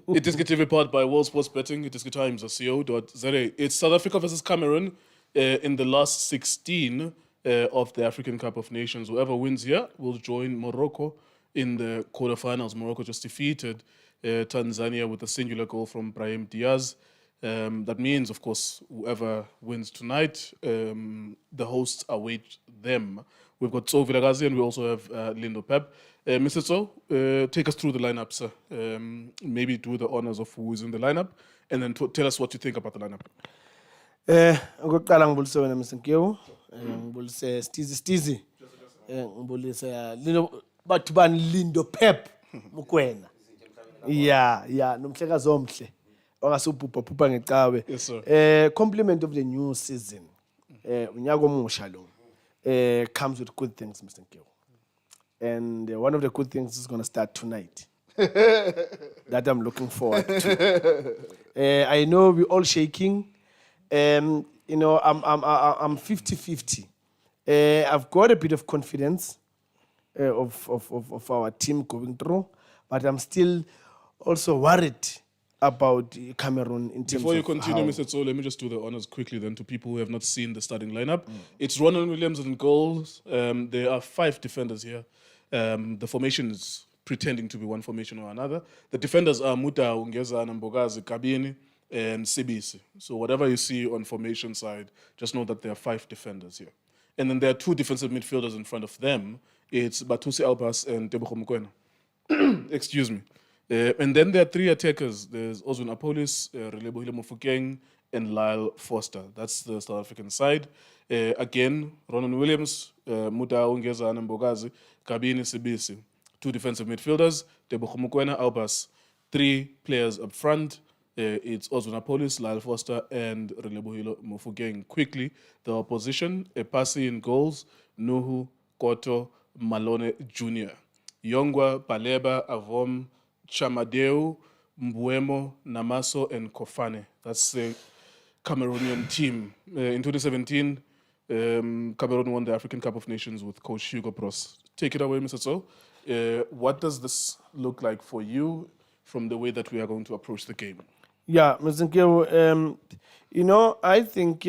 It is getting powered by World Sports Betting. It is times.co.za. It's South Africa versus Cameroon in the last 16 of the African Cup of Nations. Whoever wins here will join Morocco in the quarterfinals. Morocco just defeated Tanzania with a singular goal from Brahim Diaz. That means, of course, whoever wins tonight, the hosts await them. We've got Tso Vilagazi and we also have Lindo Pep. Mr. Tso, take us through the lineup, sir. Maybe do the honors of who is in the lineup and then tell us what you think about the lineup. Ngokuqala ngibulise wena Mr. Nkiwu, ngibulise Stizi. Ngibulise bathu bani Lindo Pep Mukwena. Yeah, nomhlekazi omhle. Ongasubhubha ngecawe. Yes, sir. Compliment of the new season. Unyaka omusha lo. Comes with good things, Mr. Nkiwu. And one of the good things is going to start tonight. That I'm looking forward to. I know we're all shaking. I'm 50-50. I've got a bit of confidence of our team going through, but I'm still also worried about Cameroon in terms Before you of continue, how... Mr. Tso, let me just do the honors quickly then to people who have not seen the starting lineup. It's Ronald Williams in goals. There are 5 defenders here. The formation is pretending to be one formation or another. The defenders are Muta, Ungezana, Mbogazi, Kabini, and Sibisi. So whatever you see on formation side, just know that there are 5 defenders here. And then there are 2 defensive midfielders in front of them. It's Batusi Albas and Tebogo Mokoena. Excuse me. And then there are 3 attackers. There's Ozun Apolis, Relebohile Mofokeng, and Lyle Foster. That's the South African side. Again, Ronan Williams, Muta Ungezana, Mbogazi, Kabini, Sibisi. 2 defensive midfielders, Tebogo Mokoena, Albas. 3 players up front. It's Ozun Apolis, Lyle Foster, and Relebohile Mofokeng. Quickly, the opposition, Epasi in goals, Nuhu, Koto, Malone Jr. Yongwa, Baleba, Avom, Chamadeu, Mbuemo, Namaso, and Kofane. That's the Cameroonian team. In 2017, Cameroon won the African Cup of Nations with coach Hugo Bros. Take it away, Mr. Tso. What does this look like for you from the way that we are going to approach the game? Yeah, Mr. Nkiwu, I think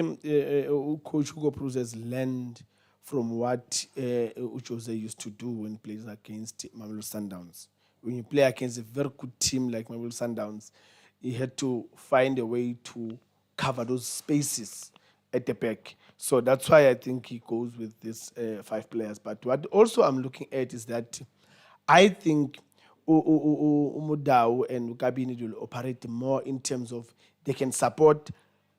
Coach Hugo Bros has learned from what Jose used to do when he plays against Mamelodi Sundowns. When you play against a very good team like Mamelodi Sundowns, he had to find a way to cover those spaces at the back. So that's why I think he goes with these 5 players. But what also I'm looking at is that I think Umudau and Ukabini will operate more in terms of they can support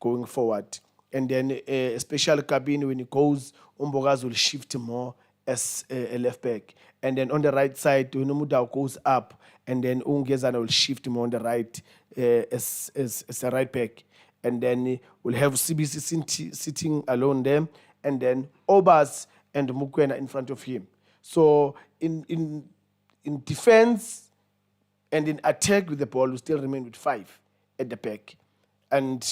going forward. And then especially Kabini, when he goes, Umbogazi will shift more as a left back. And then on the right side, when Umudau goes up, and then Ungezana will shift more on the right as a right back. And then we'll have CBC sitting alone there, and then Obas and Mukwena in front of him. So in defense and in attack with the ball, we still remain with 5 at the back. And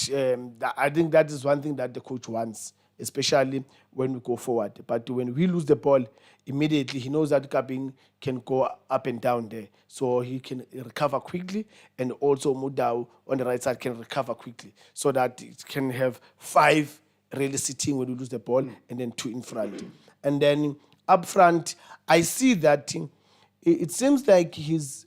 I think that is one thing that the coach wants, especially when we go forward. But when we lose the ball, immediately he knows that Kabin can go up and down there. So he can recover quickly, and also Mudau on the right side can recover quickly, so that it can have 5 really sitting when we lose the ball, and then 2 in front. And then up front, I see that it seems like he's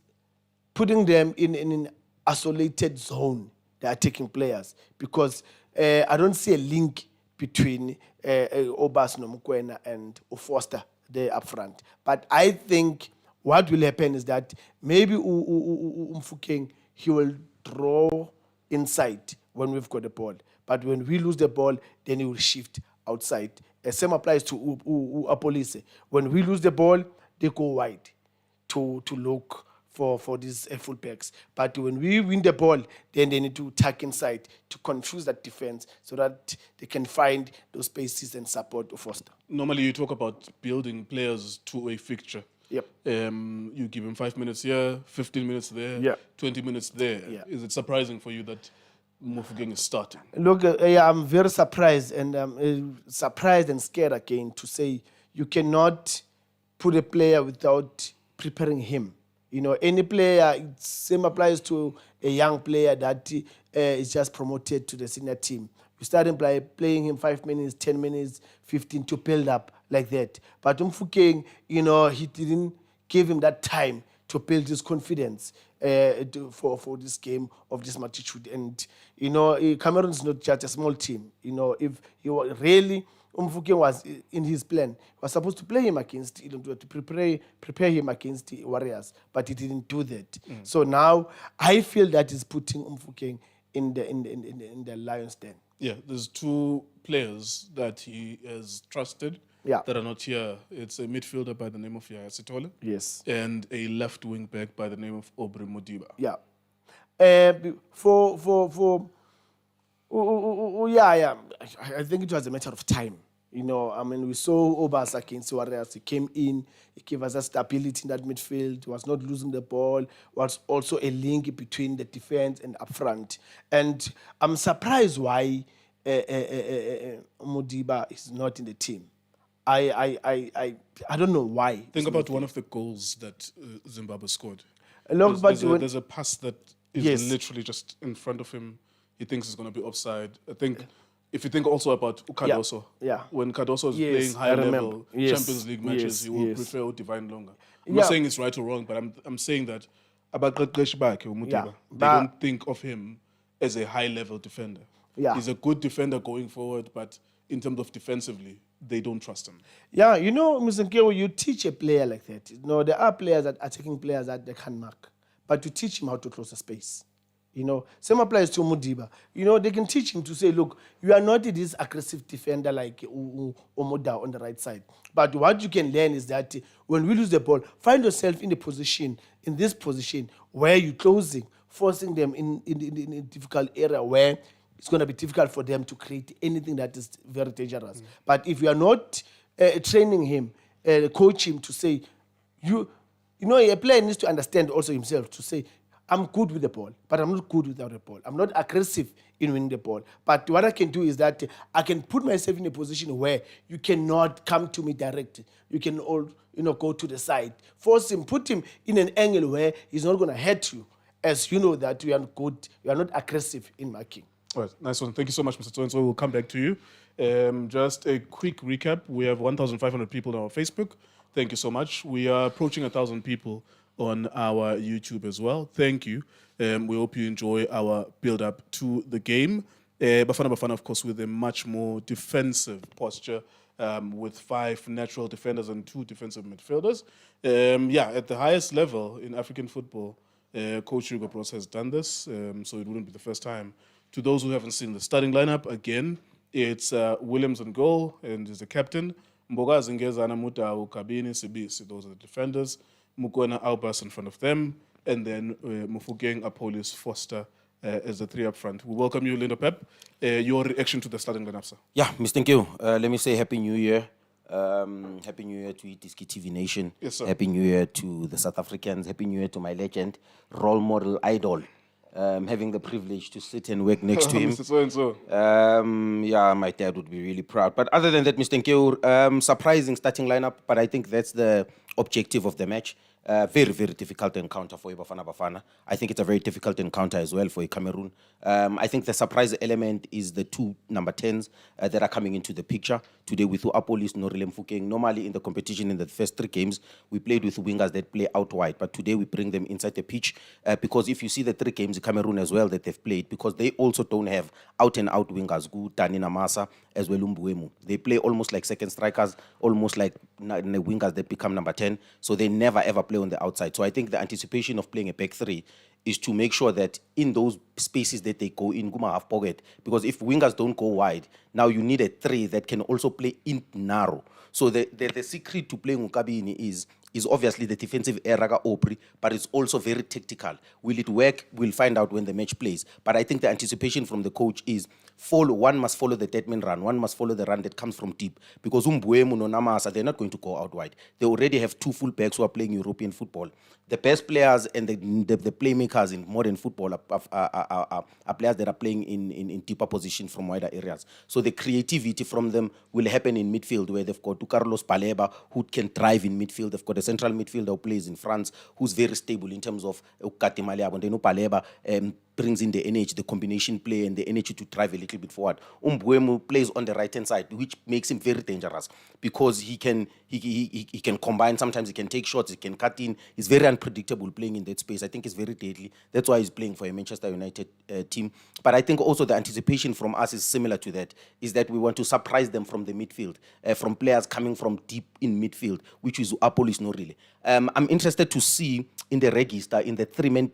putting them in an isolated zone, the attacking players, because I don't see a link between Obas Nomukwena and Foster there up front. But I think what will happen is that maybe Mfukeng, he will draw inside when we've got the ball. But when we lose the ball, then he will shift outside. The same applies to Apolise. When we lose the ball, they go wide to look for these fullbacks. But when we win the ball, then they need to tuck inside to confuse that defense so that they can find those spaces and support Foster. Normally you talk about building players to a fixture. Yep. You give him 5 minutes here, 15 minutes there, 20 minutes there. Yeah. Is it surprising for you that Mofokeng is starting? Look, I'm very surprised, and surprised and scared again to say you cannot put a player without preparing him. Any player, it same applies to a young player that is just promoted to the senior team. You start him by playing him 5 minutes, 10 minutes, 15 to build up like that. But Mfukeng, he didn't give him that time to build his confidence for this game of this magnitude. And, Cameroon is not just a small team. If he was really, Mfukeng was in his plan, he was supposed to play him against, to prepare him against the Warriors, but he didn't do that. So now I feel that is putting Mfukeng in the lion's den. Yeah, there's two players that he has trusted that are not here. It's a midfielder by the name of Yaya Sitole. Yes. And a left wing back by the name of Aubrey Modiba. Yeah. Yeah. I think it was a matter of time. We saw Obas against Warriors. He came in, he gave us a stability in that midfield. He was not losing the ball. Was also a link between the defense and up front. And I'm surprised why Modiba is not in the team. I don't know why. Think about one of the goals that Zimbabwe scored. Look, there's a pass that is Yes. literally just in front of him. He thinks it's going to be offside. I think if you think also about Cardoso, Yeah. when Cardoso is Yes, playing I high remember. level Yes. Champions League matches, Yes, he will yes. prefer Divine Longa. I'm Yeah. not saying it's right or wrong, but I'm saying that about Mutiba, Yeah, they but- don't think of him as a high level defender. Yeah. He's a good defender going forward, but in terms of defensively, they don't trust him. Yeah, Mr. Nkewo, you teach a player like that. There are players that are taking players that they can't mark, but you teach him how to close a space. Same applies to Modiba. They can teach him to say, look, you are not this aggressive defender like Omoda on the right side. But what you can learn is that when we lose the ball, find yourself in this position where you're closing, forcing them in a difficult area where it's going to be difficult for them to create anything that is very dangerous. But if you are not training him, coach him to say, a player needs to understand also himself to say, I'm good with the ball, but I'm not good without the ball. I'm not aggressive in winning the ball. But what I can do is that I can put myself in a position where you cannot come to me directly. You can all, go to the side. Force him, put him in an angle where he's not going to hurt you, as you know that you are good, you are not aggressive in marking. All right, nice one. Thank you so much, Mr. Toenso. We'll come back to you. Just a quick recap. We have 1,500 people on our Facebook. Thank you so much. We are approaching 1,000 people on our YouTube as well. Thank you. We hope you enjoy our build-up to the game. Bafana Bafana, of course, with a much more defensive posture, with 5 natural defenders and 2 defensive midfielders. At the highest level in African football, Coach Hugo Bros has done this, so it wouldn't be the first time. To those who haven't seen the starting lineup, again, it's Williams in goal, and he's the captain. Mboga Zingezana Mutau, Kabini, Sibisi, those are the defenders. Mukwena Albers in front of them, and then Mufugeng, Apolis, Foster as the 3 up front. We welcome you, Lindo Pep. Your reaction to the starting lineup, sir? Yeah, Mr. Nkewo, let me say Happy New Year. Happy New Year to Itiski TV Nation. Yes, sir. Happy New Year to the South Africans. Happy New Year to my legend, role model, idol. Having the privilege to sit and work next to him. Mr. So-and-so. My dad would be really proud. But other than that, Mr. Nkewo, surprising starting lineup, but I think that's the objective of the match. Very, very difficult encounter for Bafana Bafana. I think it's a very difficult encounter as well for Cameroon. I think the surprise element is the 2 number 10s that are coming into the picture. Today with Apolis, Norile Mfukeng. Normally in the competition in the first 3 games, we played with wingers that play out wide. But today we bring them inside the pitch because if you see the 3 games, Cameroon as well that they've played, because they also don't have out-and-out wingers, Dani Namasa as well Umbuemu. They play almost like second strikers, almost like wingers that become number 10. So they never ever play on the outside. So I think the anticipation of playing a back 3 is to make sure that in those spaces that they go in, Guma half pocket, because if wingers don't go wide, now you need a 3 that can also play in narrow. So the secret to playing Ukabini is obviously the defensive era Opri, but it's also very tactical. Will it work? We'll find out when the match plays. But I think the anticipation from the coach is one must follow the dead man run. One must follow the run that comes from deep. Because Umbuemu no Namasa, they're not going to go out wide. They already have 2 full backs who are playing European football. The best players and the playmakers in modern football are players that are playing in deeper positions from wider areas. So the creativity from them will happen in midfield, where they've got Carlos Paleba, who can drive in midfield. They've got a a central midfielder who plays in France, who's very stable in terms of Ukati and then Paleba brings in the energy, the combination play, and the energy to drive a little bit forward. Umbuemo plays on the right hand side, which makes him very dangerous because he can combine. Sometimes he can take shots, he can cut in. He's very unpredictable playing in that space. I think he's very deadly. That's why he's playing for a Manchester United team. But I think also the anticipation from us is similar to that, is that we want to surprise them from the midfield, from players coming from deep in midfield, which is Apolis no really. I'm interested to see in the register, in the three-man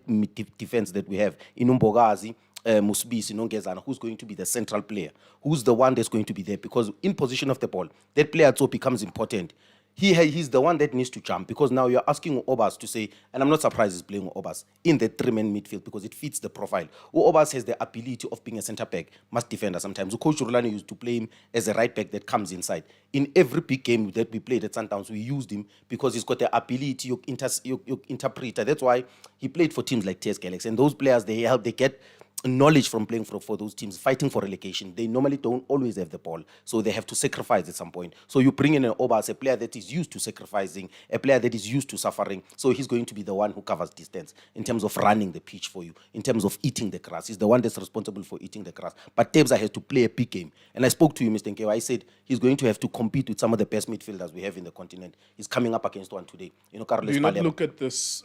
defense that we have, in Umbogazi, Musbisi, Nongezana, who's going to be the central player, who's the one that's going to be there, because in position of the ball, that player so becomes important. He's the one that needs to jump, because now you're asking Obas to say, and I'm not surprised he's playing Obas in the three-man midfield because it fits the profile. Obas has the ability of being a centre back, must defender sometimes. Coach Rulani used to play him as a right back that comes inside. In every big game that we played at Sundowns, we used him because he's got the ability, your interpreter. That's why he played for teams like TS Galaxy, and those players, they get knowledge from playing for those teams, fighting for relegation. They normally don't always have the ball, so they have to sacrifice at some point. So you bring in an Obas, a player that is used to sacrificing, a player that is used to suffering, so he's going to be the one who covers distance in terms of running the pitch for you, in terms of eating the grass. He's the one that's responsible for eating the grass. But Tebza has to play a big game. And I spoke to you, Mr. Nkewa. I said he's going to have to compete with some of the best midfielders we have in the continent. He's coming up against one today. Carlos Do you not Palema. look at this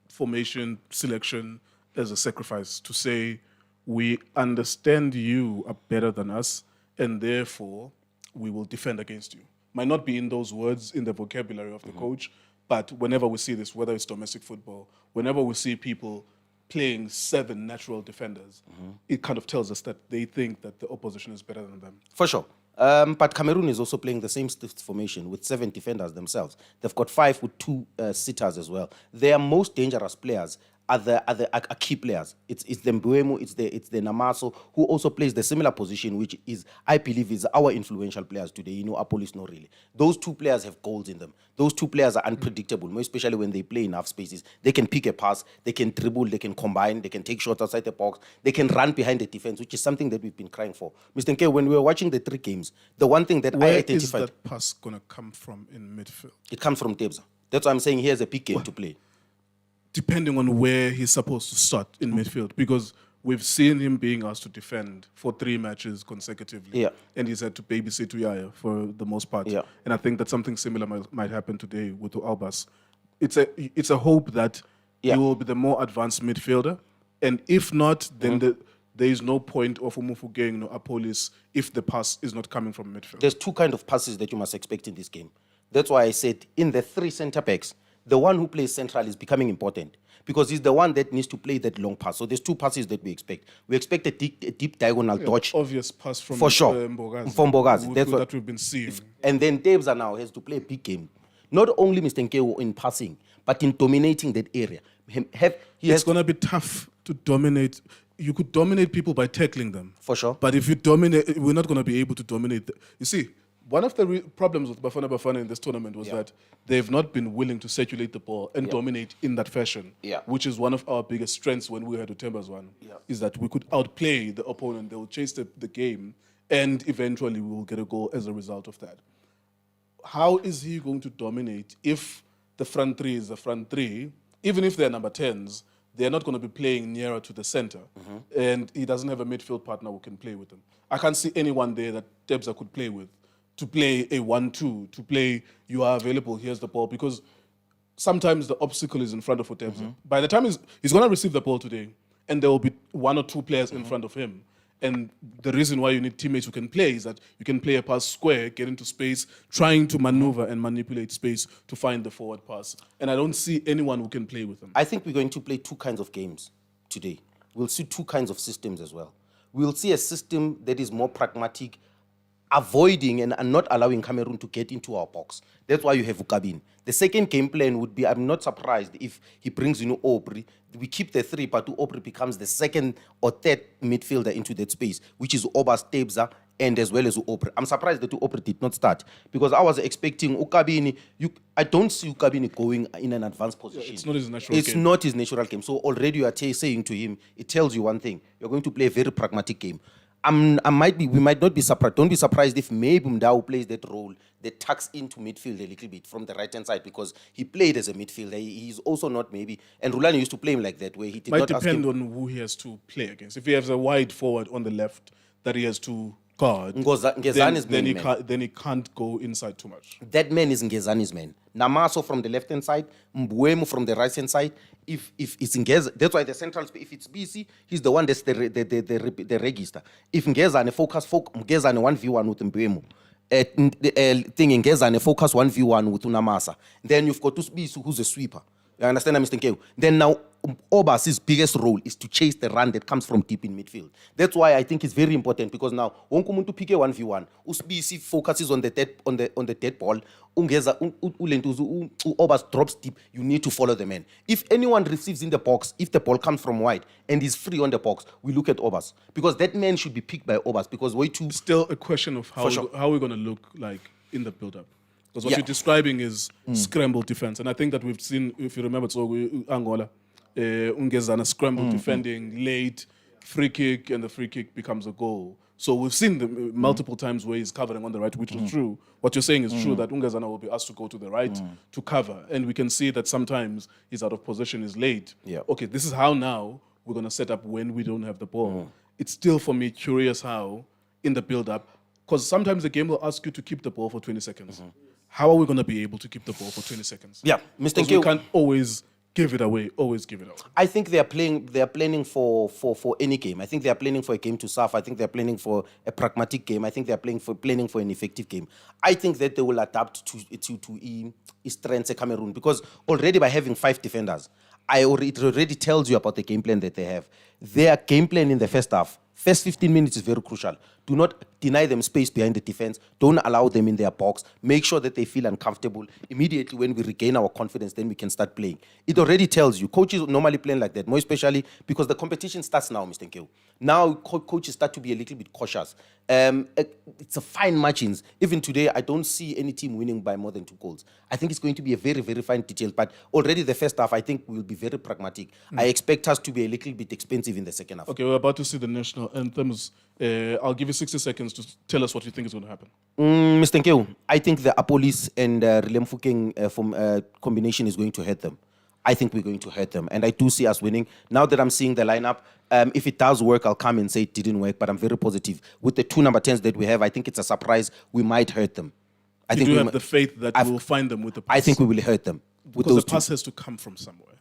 formation selection as a sacrifice to say, we understand you are better than us, and therefore we will defend against you? Might not be in those words, in the vocabulary of the coach, but whenever we see this, whether it's domestic football, whenever we see people playing 7 natural defenders, it kind of tells us that they think that the opposition is better than them. For sure. But Cameroon is also playing the same formation with 7 defenders themselves. They've got 5 with 2 sitters as well. Their most dangerous players are key players. It's the Mbuemo, it's the Namaso, who also plays the similar position, which is, I believe, is our influential players today. Apolis no really. Those 2 players have goals in them. Those 2 players are unpredictable, more especially when they play in half spaces. They can pick a pass, they can dribble, they can combine, they can take shots outside the box, they can run behind the defense, which is something that we've been crying for. Mr. Nke, when we were watching the 3 games, the one thing that I Where identified... is that pass going to come from in midfield? It comes from Tebza. That's why I'm saying he has a big game to play. Depending on where he's supposed to start in midfield, because we've seen him being asked to defend for 3 matches consecutively, and he's had to babysit Uyaya for the most part. And I think that something similar might happen today with Albas. It's a hope that he will be the more advanced midfielder, and if not, then there is no point of Umufu getting Apolis if the pass is not coming from midfield. There's 2 kind of passes that you must expect in this game. That's why I said in the 3 centre backs, the one who plays central is becoming important because he's the one that needs to play that long pass. So there's 2 passes that we expect. We expect a deep diagonal dodge. Obvious pass from for sure. Mbogazi. From Mbogazi. That's what we've been seeing. And then Tebza now has to play a big game. Not only Mr. Nkewo in passing, but in dominating that area. It's going to be tough to dominate. You could dominate people by tackling them. For sure. But if you dominate, we're not going to be able to dominate. You see, one of the problems with Bafana Bafana in this tournament was that they've not been willing to circulate the ball and dominate in that fashion, which is one of our biggest strengths when we had Utemba's one, is that we could outplay the opponent. They will chase the game, and eventually we will get a goal as a result of that. How is he going to dominate if the front 3 is the front 3? Even if they're number 10s, they're not going to be playing nearer to the center, and he doesn't have a midfield partner who can play with him. I can't see anyone there that Tebza could play with, to play a 1-2, to play you are available, here's the ball, because sometimes the obstacle is in front of Tebza. By the time he's going to receive the ball today, and there will be 1 or 2 players in front of him. And the reason why you need teammates who can play is that you can play a pass square, get into space, trying to maneuver and manipulate space to find the forward pass. And I don't see anyone who can play with him. I think we're going to play 2 kinds of games today. We'll see 2 kinds of systems as well. We'll see a system that is more pragmatic, avoiding and not allowing Cameroon to get into our box. That's why you have Ukabin. The second game plan would be, I'm not surprised if he brings Aubrey. We keep the 3, but Aubrey becomes the second or third midfielder into that space, which is Obas, Tebza, and as well as Aubrey. I'm surprised that Aubrey did not start because I was expecting Ukabini. I don't see Ukabini going in an advanced position. It's not his natural game. It's not his natural game. So already you are saying to him, it tells you one thing. You're going to play a very pragmatic game. we might not be surprised. Don't be surprised if maybe Mdau plays that role that tucks into midfield a little bit from the right hand side because he played as a midfielder. He's also not maybe, and Rulani used to play him like that, where he did Might not ask him. depend on who he has to play against. If he has a wide forward on the left that he has to guard, Ngezani is then main man. then he can't go inside too much. That man is Ngezani's man. Namaso from the left hand side, Mbuemo from the right hand side. If it's Ngeza, that's why the central. If it's BC, he's the one that's the register. If Ngezani focus Ngezani 1v1 with Mbuemo. Thing Ngezani focus 1v1 with Unamasa. Then you've got Usbisu who's a sweeper. You understand, Mr. Nkeu? Then now, Obas's biggest role is to chase the run that comes from deep in midfield. That's why I think it's very important because now, Wonkumuntu PK 1v1, Usbisi focuses on the dead ball. Obas drops deep. You need to follow the man. If anyone receives in the box, if the ball comes from wide and is free on the box, we look at Obas because that man should be picked by Obas because way too. Still a question of how sure. how we're going to look like in the build-up. Because what Yeah. you're describing is scrambled defense. And I think that we've seen, if you remember, Angola, Ungezana scrambled defending late, free kick, and the free kick becomes a goal. So we've seen them multiple times where he's covering on the right, which is true. What you're saying is true, that Ungezana will be asked to go to the right to cover. And we can see that sometimes he's out of position, is late. Yeah. Okay, this is how now we're going to set up when we don't have the ball. It's still, for me, curious how, in the build-up, because sometimes the game will ask you to keep the ball for 20 seconds. How are we going to be able to keep the ball for 20 seconds? Yeah, Mr. 'Cause we Nkeu. can't always give it away, always give it away. I think they are planning for any game. I think they are planning for a game to serve. I think they are planning for a pragmatic game. I think they are planning for an effective game. I think that they will adapt to strengths Cameroon because already by having 5 defenders, it already tells you about the game plan that they have. Their game plan in the first half, first 15 minutes is very crucial. Do not deny them space behind the defense. Don't allow them in their box. Make sure that they feel uncomfortable. Immediately when we regain our confidence, then we can start playing. It already tells you. Coaches normally play like that, more especially because the competition starts now, Mr. Nkeu. Now coaches start to be a little bit cautious. It's a fine margins. Even today, I don't see any team winning by more than 2 goals. I think it's going to be a very, very fine detail. But already the first half, I think will be very pragmatic. I expect us to be a little bit expensive in the second half. Okay, we're about to see the national anthems. I'll give you 60 seconds to tell us what you think is going to happen. Mr. Nkeu, I think the Apolis and Rilem Fukeng combination is going to hurt them. I think we're going to hurt them. And I do see us winning. Now that I'm seeing the lineup, if it does work, I'll come and say it didn't work. But I'm very positive. With the 2 number 10s that we have, I think it's a surprise. We might hurt them. I You think do have the faith that we'll find them with the pass. I think we will hurt them. With because those the pass has to come from somewhere.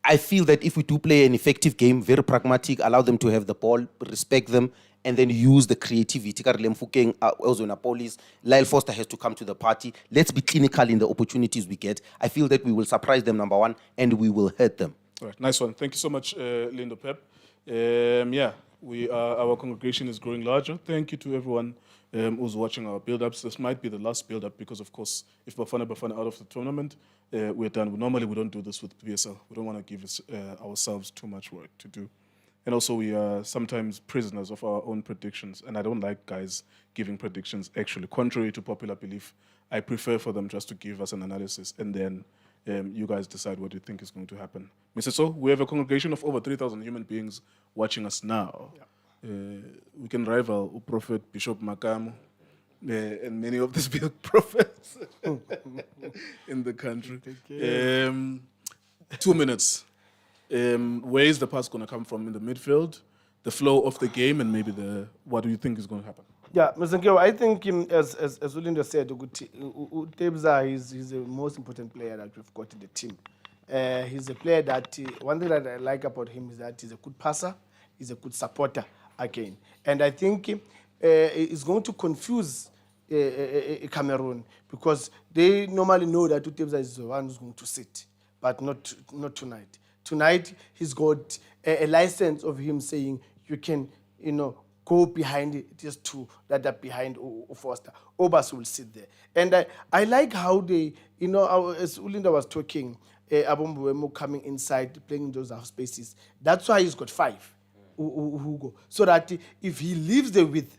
I feel that if we do play an effective game, very pragmatic, allow them to have the ball, respect them, and then use the creativity. Karlem Fukeng, also Napolis, Lyle Foster has to come to the party. Let's be clinical in the opportunities we get. I feel that we will surprise them, number 1, and we will hurt them. All right, nice one. Thank you so much, Lindo Pep. Our congregation is growing larger. Thank you to everyone who's watching our build-ups. This might be the last build-up because, of course, if Bafana out of the tournament, we're done. Normally, we don't do this with PSL. We don't want to give ourselves too much work to do. And also, we are sometimes prisoners of our own predictions. And I don't like guys giving predictions, actually. Contrary to popular belief, I prefer for them just to give us an analysis and then you guys decide what you think is going to happen. Mr. So, we have a congregation of over 3,000 human beings watching us now. Yeah. We can rival Prophet Bishop Makamu and many of these big prophets in the country. 2 minutes. Where is the pass going to come from in the midfield, the flow of the game, and maybe what do you think is going to happen? Yeah, Mr. Nkeu, I think as Ulindo said, Tebza is the most important player that we've got in the team. He's a player that, one thing that I like about him is that he's a good passer, he's a good supporter again. And I think it's going to confuse Cameroon because they normally know that Tebza is the one who's going to sit, but not tonight. Tonight, he's got a license of him saying you can, go behind it, just 2 that are behind Foster. Obas will sit there. And I like how they, as Ulinda was talking, Abombuemo coming inside, playing in those half spaces. That's why he's got 5, Hugo. So that if he leaves the width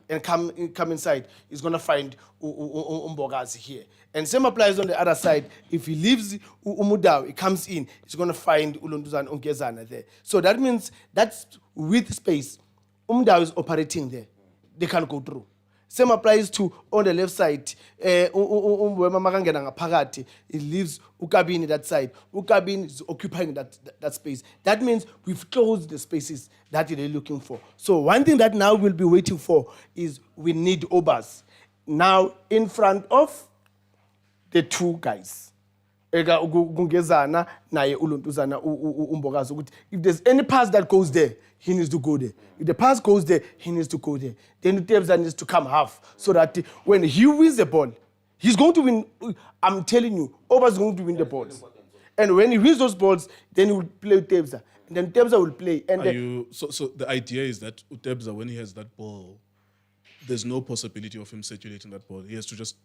and come inside, he's going to find Umbogazi here. And same applies on the other side. If he leaves Umudao, he comes in, he's going to find Ulunduzan Ongezana there. So that means that's width space Umda is operating there. They can't go through. Same applies to on the left side. It leaves Ukabini that side. Ukabini is occupying that space. That means we've closed the spaces that they're looking for. So one thing that now we'll be waiting for is we need Obas. Now in front of the two guys. If there's any pass that goes there, he needs to go there. If the pass goes there, he needs to go there. Then Utebza needs to come half so that when he wins the ball, he's going to win. I'm telling you, Oba is going to win the balls. And when he wins those balls, then he will play Utebza. And then Utebza will play. And so the idea is that Utebza, when he has that ball, there's no possibility of him circulating that ball. He has to just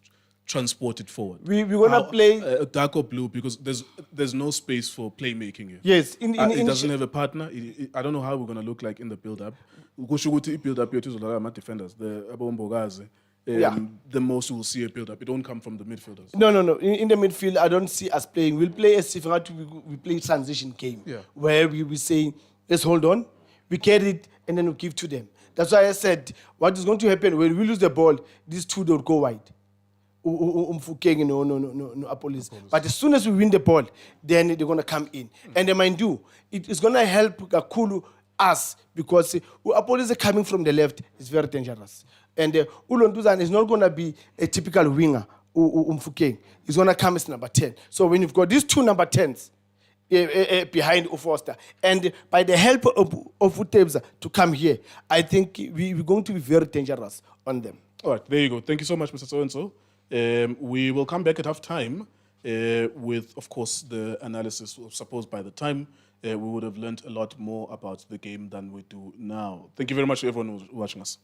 transport it forward. We're gonna play dark or blue because there's no space for playmaking here. Yes, It doesn't have a partner. I don't know how we're gonna look like in the build-up. Build-up here to defenders. The Abombogazi. The most we'll see a build-up. It won't come from the midfielders. No. In the midfield, I don't see us playing. We'll play as if we play transition game, where we say, let's hold on, we carry it, and then we give to them. That's why I said, what is going to happen when we lose the ball? These two don't go wide. No, Apollos. But as soon as we win the ball, then they're going to come in. And they mind you, it is going to help Gakulu us because Apollos are coming from the left. It's very dangerous. And Ulonduzan is not going to be a typical winger. He's going to come as number 10. So when you've got these two number 10s behind Ufoster, and by the help of Utebza to come here, I think we're going to be very dangerous on them. All right, there you go. Thank you so much, Mr. So-and-so. We will come back at half-time with, of course, the analysis. Suppose by the time we would have learned a lot more about the game than we do now. Thank you very much to everyone who's watching us.